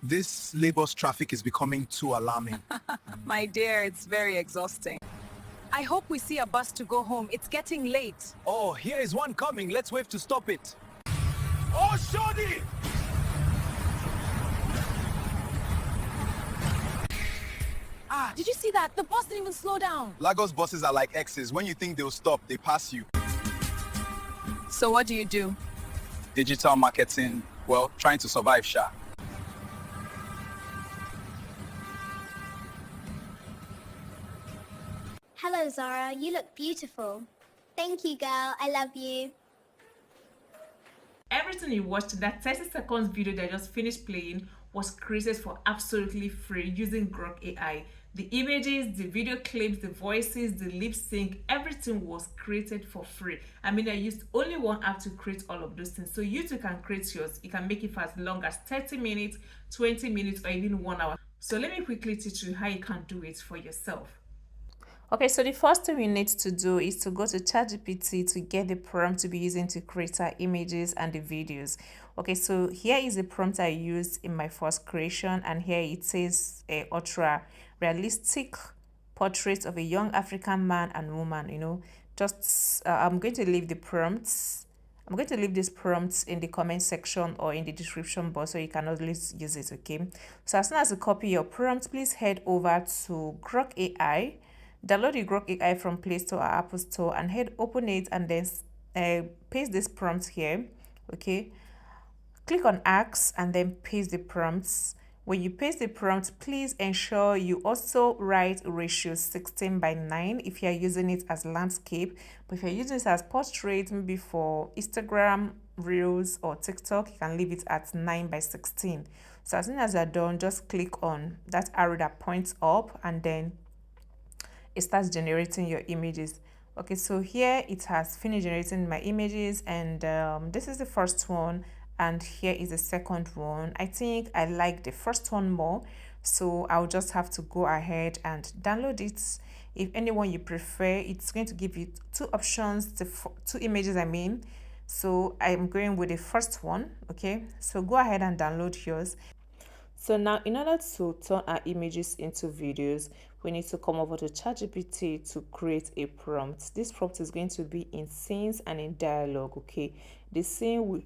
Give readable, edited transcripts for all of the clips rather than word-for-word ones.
This Lagos traffic is becoming too alarming. My dear, it's very exhausting. I hope we see a bus to go home. It's getting late. Oh, here is one coming. Let's wave to stop it. Oh, Shorty! Did you see that? The bus didn't even slow down. Lagos buses are like exes. When you think they'll stop, they pass you. So what do you do? Digital marketing, well, trying to survive, Sha. Hello, Zara. You look beautiful. Thank you, girl. I love you. Everything you watched, that 30 seconds video that I just finished playing, was created for absolutely free using GROK AI. The images, the video clips, the voices, the lip sync, everything was created for free. I mean, I used only one app to create all of those things. So you too can create yours. You can make it for as long as 30 minutes, 20 minutes, or even 1 hour. So let me quickly teach you how you can do it for yourself. Okay, so the first thing we need to do is to go to ChatGPT to get the prompt to be using to create our images and the videos. Okay, so here is the prompt I used in my first creation, and here it says a ultra realistic portrait of a young African man and woman. I'm going to leave the prompts. I'm going to leave these prompts in the comment section or in the description box so you can always use it. Okay, so as soon as you copy your prompt, please head over to GROK AI. Download the GROK AI from Play Store or Apple Store and open it, and then paste this prompt here. Okay, click on Ask and then paste the prompts. When you paste the prompt, please ensure you also write ratio 16:9 if you're using it as landscape. But if you're using it as portrait, maybe for Instagram Reels or TikTok, you can leave it at 9:16. So as soon as you're done, just click on that arrow that points up, and then it starts generating your images. Okay, so here it has finished generating my images, and this is the first one, and here is the second one. I think I like the first one more, so I'll just have to go ahead and download it. If anyone you prefer, it's going to give you two options, two images I mean. So I'm going with the first one. Okay, so go ahead and download yours. So now, in order to turn our images into videos, we need to come over to ChatGPT to create a prompt. This prompt is going to be in scenes and in dialogue. Okay, the scene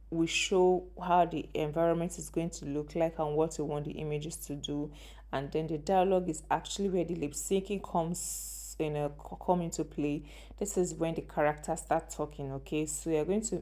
will show how the environment is going to look like and what we want the images to do, and then the dialogue is actually where the lip syncing comes come into play. This is when the characters start talking. Okay, so you're going to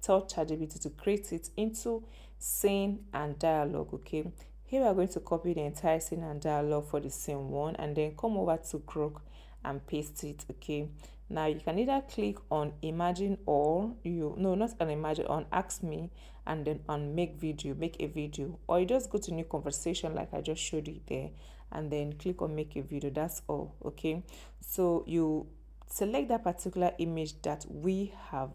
tell ChatGPT to create it into scene and dialogue. Okay, here we are going to copy the entire scene and dialogue for the scene one, and then come over to GROK and paste it. Okay, now you can either click on imagine, or not on imagine, on ask me, and then on make a video, or you just go to new conversation like I just showed you there, and then click on make a video. That's all. Okay, so you select that particular image that we have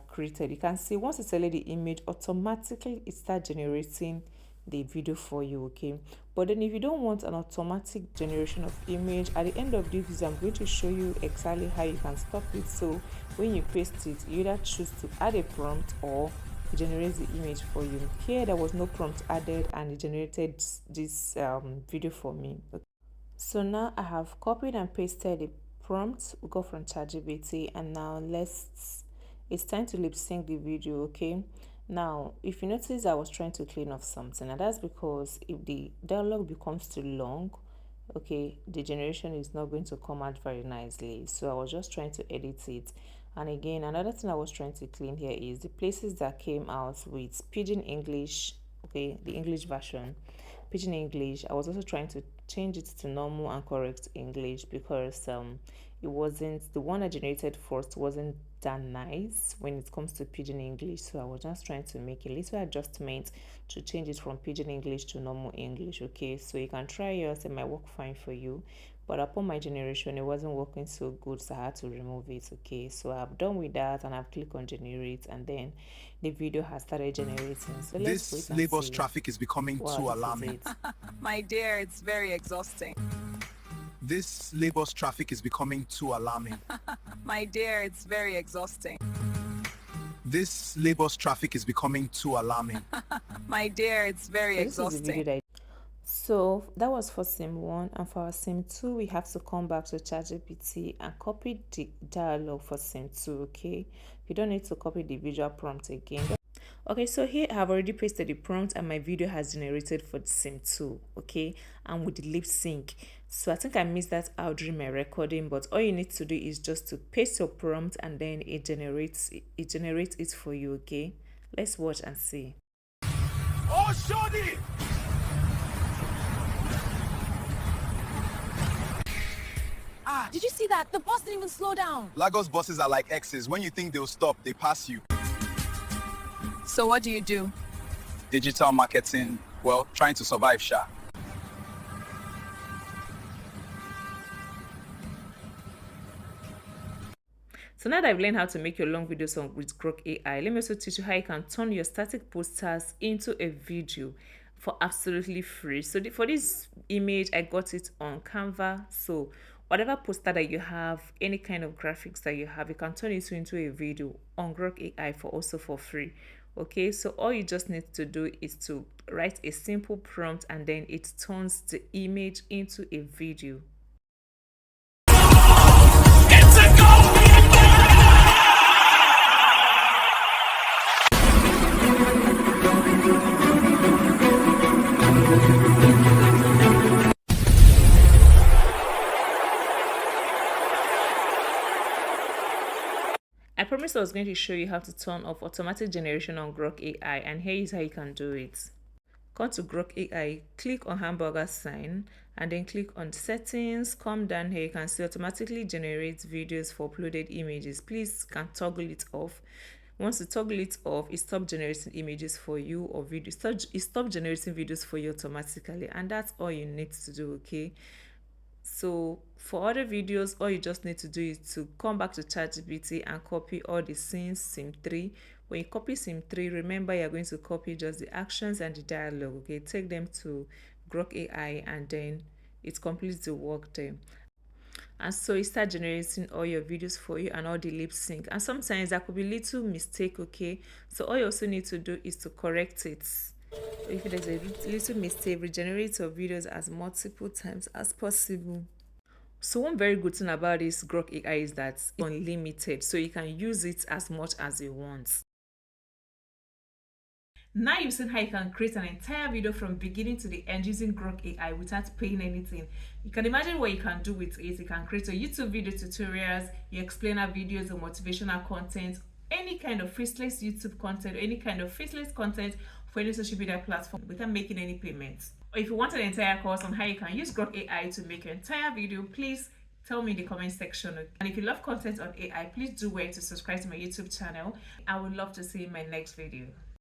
created. You can see once you select the image, automatically it starts generating the video for you. Okay, but then if you don't want an automatic generation of image, at the end of this video I'm going to show you exactly how you can stop it. So when you paste it, you either choose to add a prompt or it generates the image for you. Here there was no prompt added, and it generated this video for me. Okay. So now I have copied and pasted the prompt. We go from ChatGPT, and now it's time to lip sync the video. Okay, now if you notice, I was trying to clean up something, and that's because if the dialogue becomes too long, okay, the generation is not going to come out very nicely. So I was just trying to edit it. And again, another thing I was trying to clean here is the places that came out with Pidgin English. Okay, the English version, Pidgin English. I was also trying to change it to normal and correct English, because it wasn't, the one I generated first wasn't that nice when it comes to Pidgin English. So I was just trying to make a little adjustment to change it from Pidgin English to normal English. Okay, so you can try yours, it might work fine for you, but upon my generation it wasn't working so good, so I had to remove it. Okay, so I'm done with that, and I've clicked on generate, and then the video has started generating. So let's This Lagos traffic is becoming too alarming. My dear, it's very exhausting. This Lagos traffic is becoming too alarming. My dear, it's very exhausting. This Lagos traffic is becoming too alarming. My dear, it's very So this is the exhausting. video that so that was for sim 1, and for our sim 2 we have to come back to ChatGPT and copy the dialogue for sim 2. Okay, you don't need to copy the visual prompt again. Okay, so here I have already pasted the prompt and my video has generated for the sim 2. Okay, and with the lip sync. So I think I missed that out during my recording, but all you need to do is just to paste your prompt and then it generates it for you. Okay, let's watch and see. Oh, shorty! Ah, did you see that? The bus didn't even slow down. Lagos buses are like X's. When you think they'll stop, they pass you. So what do you do? Digital marketing, well, trying to survive, Sha. So now that I've learned how to make your long videos with GROK AI, let me also teach you how you can turn your static posters into a video for absolutely free. So for this image, I got it on Canva. So whatever poster that you have, any kind of graphics that you have, you can turn it into a video on GROK AI for free. Okay, so all you just need to do is to write a simple prompt and then it turns the image into a video. I promised I was going to show you how to turn off automatic generation on GROK AI, and here is how you can do it. Come to GROK AI, click on hamburger sign, and then click on settings. Come down here, you can see automatically generate videos for uploaded images. Please can toggle it off. Once you toggle it off, it stops generating images for you or videos. It stops generating videos for you automatically, and that's all you need to do. Okay, so for other videos, all you just need to do is to come back to ChatGPT and copy all the scenes, sim 3. When you copy sim 3, remember you're going to copy just the actions and the dialogue. Okay, take them to GROK AI and then it completes the work there. And so it starts generating all your videos for you and all the lip sync. And sometimes there could be little mistake. Okay, so all you also need to do is to correct it. If there's a little mistake, regenerate your videos as multiple times as possible. So one very good thing about this GROK AI is that it's unlimited, so you can use it as much as you want. Now you've seen how you can create an entire video from beginning to the end using GROK AI without paying anything. You can imagine what you can do with it. You can create a YouTube video tutorials, your explainer videos, or motivational content, any kind of faceless YouTube content, or any kind of faceless content for any social media platform without making any payments. Or if you want an entire course on how you can use GROK AI to make your entire video, please tell me in the comment section. And if you love content on AI, please do wait to subscribe to my YouTube channel. I would love to see you in my next video.